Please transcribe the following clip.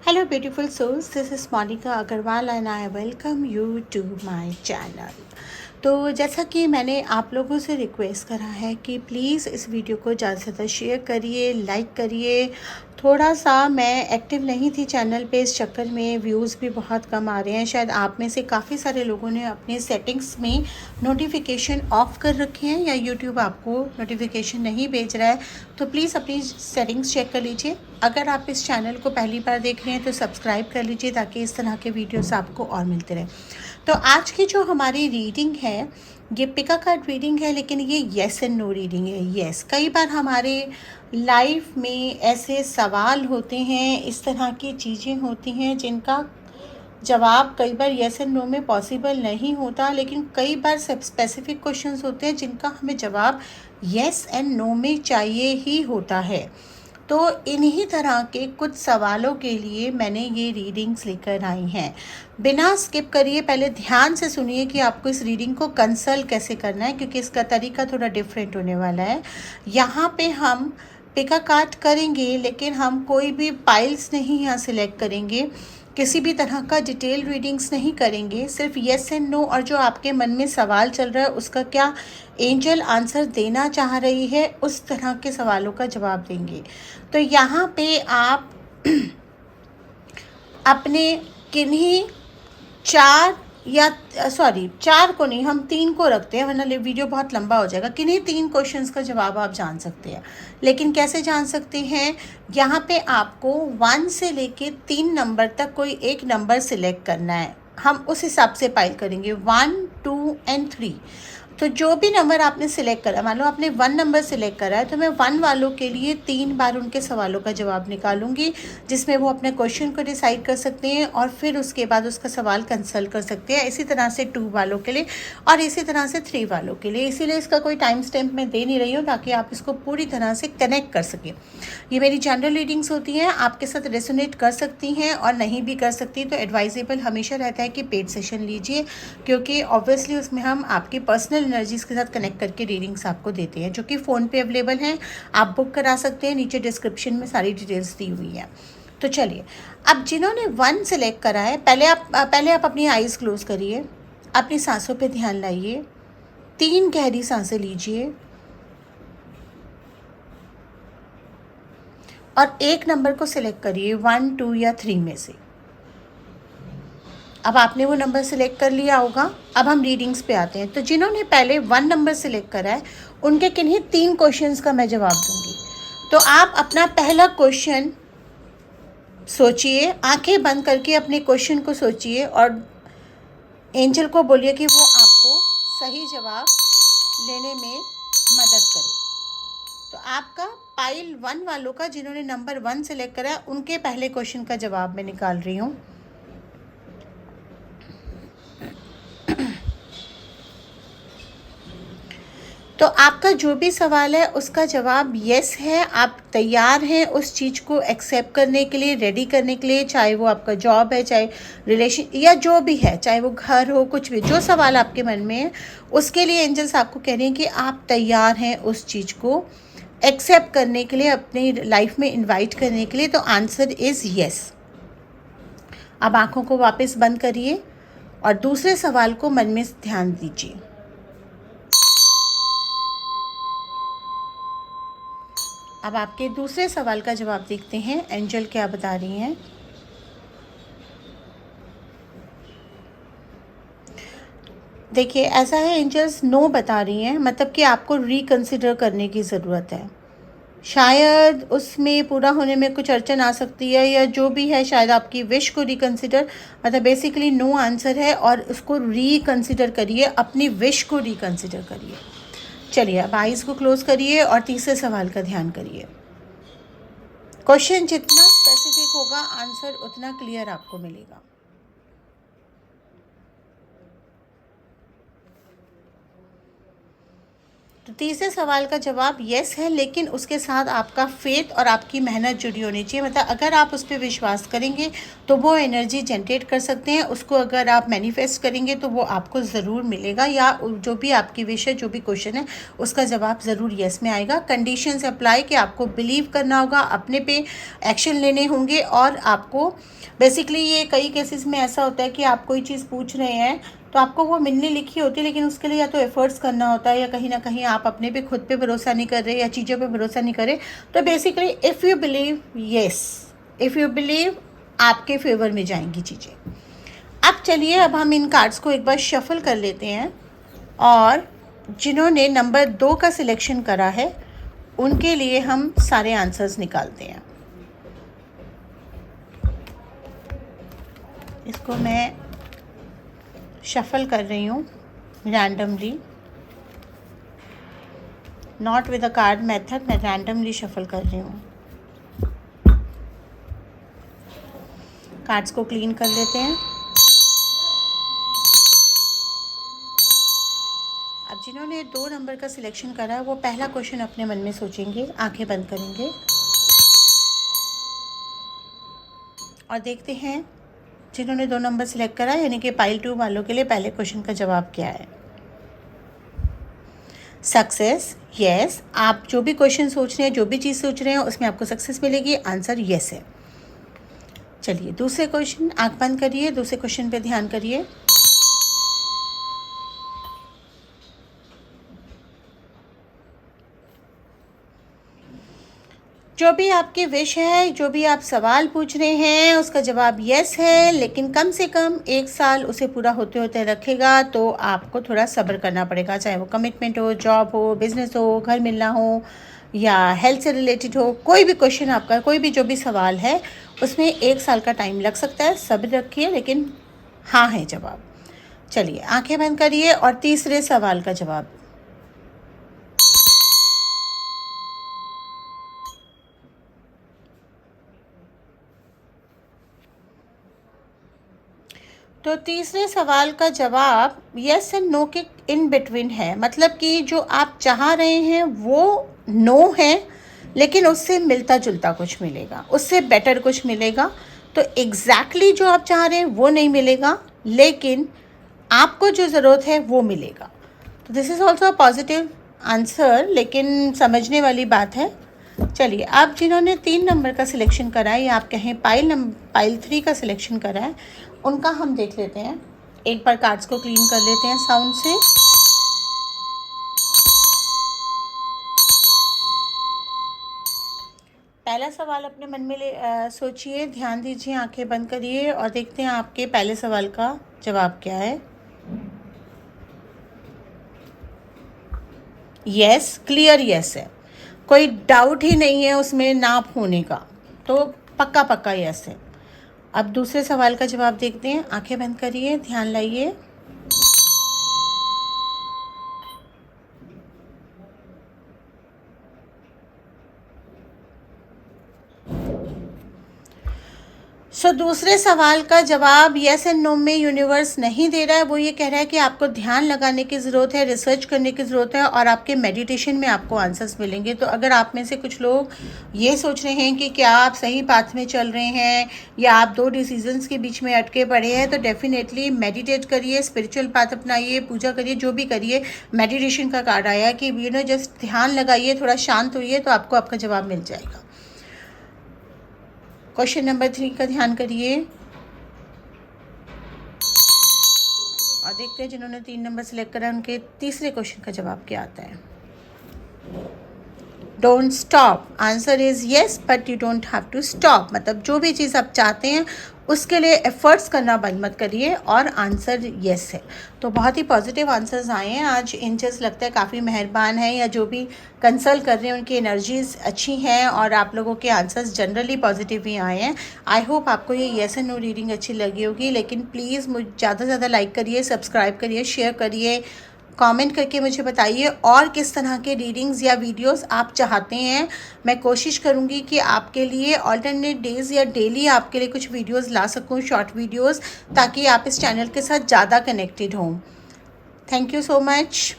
Hello, beautiful souls. This is Monica Agarwal and I welcome you to my channel. तो जैसा कि मैंने आप लोगों से रिक्वेस्ट करा है कि प्लीज़ इस वीडियो को ज़्यादा से ज़्यादा शेयर करिए, लाइक करिए। थोड़ा सा मैं एक्टिव नहीं थी चैनल पे, इस चक्कर में व्यूज़ भी बहुत कम आ रहे हैं। शायद आप में से काफ़ी सारे लोगों ने अपने सेटिंग्स में नोटिफिकेशन ऑफ़ कर रखे हैं या यूट्यूब आपको नोटिफिकेशन नहीं भेज रहा है, तो प्लीज़ अपनी सेटिंग्स चेक कर लीजिए। अगर आप इस चैनल को पहली बार देख रहे हैं तो सब्सक्राइब कर लीजिए ताकि इस तरह के वीडियोस आपको और मिलते रहें। तो आज की जो हमारी रीडिंग है, ये पिका कार्ड रीडिंग है, लेकिन ये येस एंड नो रीडिंग है। येस, कई बार हमारे लाइफ में ऐसे सवाल होते हैं, इस तरह की चीज़ें होती हैं जिनका जवाब कई बार येस एंड नो में पॉसिबल नहीं होता, लेकिन कई बार सब स्पेसिफिक क्वेश्चंस होते हैं जिनका हमें जवाब येस एंड नो में चाहिए ही होता है। तो इन्हीं तरह के कुछ सवालों के लिए मैंने ये रीडिंग्स लेकर आई हैं। बिना स्किप करिए, पहले ध्यान से सुनिए कि आपको इस रीडिंग को कंसल्ट कैसे करना है, क्योंकि इसका तरीका थोड़ा डिफरेंट होने वाला है। यहाँ पे हम पिका कार्ड करेंगे, लेकिन हम कोई भी पाइल्स नहीं यहाँ सिलेक्ट करेंगे, किसी भी तरह का डिटेल रीडिंग्स नहीं करेंगे। सिर्फ येस एंड नो और जो आपके मन में सवाल चल रहा है उसका क्या एंजल आंसर देना चाह रही है, उस तरह के सवालों का जवाब देंगे। तो यहाँ पे आप अपने किन्हीं चार या चार को नहीं, हम 3 को रखते हैं वरना वीडियो बहुत लंबा हो जाएगा। किन्हीं 3 क्वेश्चंस का जवाब आप जान सकते हैं, लेकिन कैसे जान सकते हैं? यहाँ पे आपको 1 से लेके 3 नंबर तक कोई एक नंबर सिलेक्ट करना है। हम उस हिसाब से पाइल करेंगे 1, 2 एंड 3। तो जो भी नंबर आपने सिलेक्ट करा, मान लो आपने 1 नंबर सिलेक्ट करा है, तो मैं 1 वालों के लिए 3 बार उनके सवालों का जवाब निकालूंगी, जिसमें वो अपने क्वेश्चन को डिसाइड कर सकते हैं और फिर उसके बाद उसका सवाल कंसल्ट कर सकते हैं। इसी तरह से 2 वालों के लिए और इसी तरह से 3 वालों के लिए। इसीलिए इसका कोई टाइम स्टैम्प मैं दे नहीं रही हूँ, ताकि आप इसको पूरी तरह से कनेक्ट कर सकें। ये मेरी जनरल रीडिंग्स होती हैं, आपके साथ रेजोनेट कर सकती हैं और नहीं भी कर सकती, तो एडवाइजेबल हमेशा रहता है कि पेड सेशन लीजिए, क्योंकि ऑब्वियसली उसमें हम आपकी पर्सनल एनर्जीज़ के साथ कनेक्ट करके रीडिंग्स आपको देते हैं, जो कि फ़ोन पे अवेलेबल हैं। आप बुक करा सकते हैं, नीचे डिस्क्रिप्शन में सारी डिटेल्स दी हुई हैं। तो चलिए, अब जिन्होंने 1 सेलेक्ट करा है, पहले आप अपनी आइज़ क्लोज करिए, अपनी सांसों पे ध्यान लाइए, 3 गहरी सांसें लीजिए और एक नंबर को सिलेक्ट करिए 1, 2 या 3 में से। अब आपने वो नंबर सिलेक्ट कर लिया होगा। अब हम रीडिंग्स पे आते हैं। तो जिन्होंने पहले 1 नंबर सिलेक्ट करा है, उनके किन्हीं 3 क्वेश्चंस का मैं जवाब दूंगी। तो आप अपना पहला क्वेश्चन सोचिए, आंखें बंद करके अपने क्वेश्चन को सोचिए और एंजल को बोलिए कि वो आपको सही जवाब लेने में मदद करे। तो आपका पाइल 1 वालों का, जिन्होंने नंबर 1 सेलेक्ट करा है, उनके पहले क्वेश्चन का जवाब मैं निकाल रही हूँ। तो आपका जो भी सवाल है उसका जवाब येस है। आप तैयार हैं उस चीज़ को एक्सेप्ट करने के लिए, रेडी करने के लिए, चाहे वो आपका जॉब है, चाहे रिलेशन या जो भी है, चाहे वो घर हो, कुछ भी जो सवाल आपके मन में है, उसके लिए एंजल्स आपको कह रहे हैं कि आप तैयार हैं उस चीज़ को एक्सेप्ट करने के लिए, अपनी लाइफ में इन्वाइट करने के लिए। तो आंसर इज़ येस। अब आँखों को वापस बंद करिए और दूसरे सवाल को मन में ध्यान दीजिए। अब आपके दूसरे सवाल का जवाब देखते हैं, एंजल क्या बता रही हैं। देखिए, ऐसा है, एंजल्स नो बता रही हैं, मतलब कि आपको रिकंसिडर करने की ज़रूरत है। शायद उसमें पूरा होने में कुछ अड़चन आ सकती है, या जो भी है, शायद आपकी विश को रिकंसिडर, मतलब बेसिकली नो आंसर है और उसको रिकंसिडर करिए, अपनी विश को रिकंसिडर करिए। चलिए, अब आइज़ को क्लोज करिए और तीसरे सवाल का ध्यान करिए। क्वेश्चन जितना स्पेसिफिक होगा, आंसर उतना क्लियर आपको मिलेगा। तो तीसरे सवाल का जवाब यस है, लेकिन उसके साथ आपका फेथ और आपकी मेहनत जुड़ी होनी चाहिए। मतलब अगर आप उस पर विश्वास करेंगे तो वो एनर्जी जनरेट कर सकते हैं। उसको अगर आप मैनिफेस्ट करेंगे तो वो आपको ज़रूर मिलेगा, या जो भी आपकी विश है, जो भी क्वेश्चन है, उसका जवाब ज़रूर यस में आएगा। कंडीशंस अप्लाई कि आपको बिलीव करना होगा, अपने पे एक्शन लेने होंगे, और आपको बेसिकली ये कई केसेस में ऐसा होता है कि आप कोई चीज़ पूछ रहे हैं तो आपको वो मिलने लिखी होती है, लेकिन उसके लिए या तो एफर्ट्स करना होता है, या कहीं ना कहीं आप अपने पे खुद पे भरोसा नहीं कर रहे, या चीज़ों पे भरोसा नहीं कर रहे। तो basically if you believe, yes, if you believe, आपके फेवर में जाएंगी चीज़ें। अब चलिए, अब हम इन कार्ड्स को एक बार शफल कर लेते हैं, और जिन्होंने नंबर 2 का सिलेक्शन करा है उनके लिए हम सारे आंसर्स निकालते हैं। इसको मैं शफल कर रही हूँ randomly, not with a card method, मैं रैंडमली शफल कर रही हूँ। कार्ड्स को क्लीन कर लेते हैं। अब जिन्होंने 2 नंबर का सिलेक्शन करा है वो पहला क्वेश्चन अपने मन में सोचेंगे, आंखें बंद करेंगे, और देखते हैं जिन्होंने 2 नंबर सिलेक्ट करा यानी कि पाइल 2 वालों के लिए पहले क्वेश्चन का जवाब क्या है। Success, yes. आप जो भी क्वेश्चन सोच रहे हैं, जो भी चीज़ सोच रहे हैं, उसमें आपको सक्सेस मिलेगी। आंसर यस है। चलिए दूसरे क्वेश्चन, आंख बंद करिए, दूसरे क्वेश्चन पे ध्यान करिए। जो भी आपकी विश है, जो भी आप सवाल पूछ रहे हैं, उसका जवाब यस है, लेकिन कम से कम 1 साल उसे पूरा होते होते रखेगा, तो आपको थोड़ा सब्र करना पड़ेगा। चाहे वो कमिटमेंट हो, जॉब हो, बिजनेस हो, घर मिलना हो, या हेल्थ से रिलेटेड हो, कोई भी क्वेश्चन आपका, कोई भी जो भी सवाल है, उसमें 1 साल का टाइम लग सकता है। सब्र रखिए, लेकिन हाँ है जवाब। चलिए आंखें बंद करिए और तीसरे सवाल का जवाब। तो तीसरे सवाल का जवाब यस एंड नो के इन बिटवीन है। मतलब कि जो आप चाह रहे हैं वो नो है, लेकिन उससे मिलता जुलता कुछ मिलेगा, उससे बेटर कुछ मिलेगा। तो एग्जैक्टली जो आप चाह रहे हैं वो नहीं मिलेगा, लेकिन आपको जो ज़रूरत है वो मिलेगा। तो this is also a positive answer, लेकिन समझने वाली बात है। चलिए, आप जिन्होंने 3 नंबर का सिलेक्शन करा है, या आप कहें पाइल 3 का सिलेक्शन करा है, उनका हम देख लेते हैं। एक बार कार्ड्स को क्लीन कर लेते हैं साउंड से। पहला सवाल अपने मन में सोचिए, ध्यान दीजिए, आंखें बंद करिए, और देखते हैं आपके पहले सवाल का जवाब क्या है। यस, क्लियर यस है, कोई डाउट ही नहीं है उसमें नाप होने का, तो पक्का पक्का यस है। अब दूसरे सवाल का जवाब देखते हैं। आंखें बंद करिए, ध्यान लाइए। दूसरे सवाल का जवाब यस एंड नो में यूनिवर्स नहीं दे रहा है। वो ये कह रहा है कि आपको ध्यान लगाने की ज़रूरत है, रिसर्च करने की ज़रूरत है, और आपके मेडिटेशन में आपको आंसर्स मिलेंगे। तो अगर आप में से कुछ लोग ये सोच रहे हैं कि क्या आप सही पाथ में चल रहे हैं, या आप 2 डिसीजंस के बीच में अटके पड़े हैं, तो डेफिनेटली मेडिटेट करिए, स्पिरिचुअल पाथ अपनाइए, पूजा करिए, जो भी करिए। मेडिटेशन का कार्ड आया कि जस्ट ध्यान लगाइए, थोड़ा शांत होइए, तो आपको आपका जवाब मिल जाएगा। क्वेश्चन नंबर 3 का ध्यान करिए, और देखते हैं जिन्होंने 3 नंबर सेलेक्ट करा उनके तीसरे क्वेश्चन का जवाब क्या आता है। Don't stop, answer is yes, but you don't have to stop. मतलब जो भी चीज़ आप चाहते हैं उसके लिए एफर्ट्स करना बंद मत करिए, और आंसर येस है। तो बहुत ही पॉजिटिव आंसर्स आए हैं आज। एंजल्स लगता है काफ़ी मेहरबान है, या जो भी कंसल्ट कर रहे हैं उनकी एनर्जीज अच्छी हैं, और आप लोगों के आंसर्स जनरली पॉजिटिव ही आए हैं। आई होप आपको ये येस एंड नो रीडिंग अच्छी लगी होगी, लेकिन प्लीज़ मुझे ज़्यादा से ज़्यादा लाइक करिए, सब्सक्राइब करिए, शेयर करिए, कमेंट करके मुझे बताइए और किस तरह के रीडिंग्स या वीडियोस आप चाहते हैं। मैं कोशिश करूंगी कि आपके लिए अल्टरनेट डेज़ या डेली आपके लिए कुछ वीडियोस ला सकूं, शॉर्ट वीडियोस, ताकि आप इस चैनल के साथ ज़्यादा कनेक्टेड हों। Thank you so much.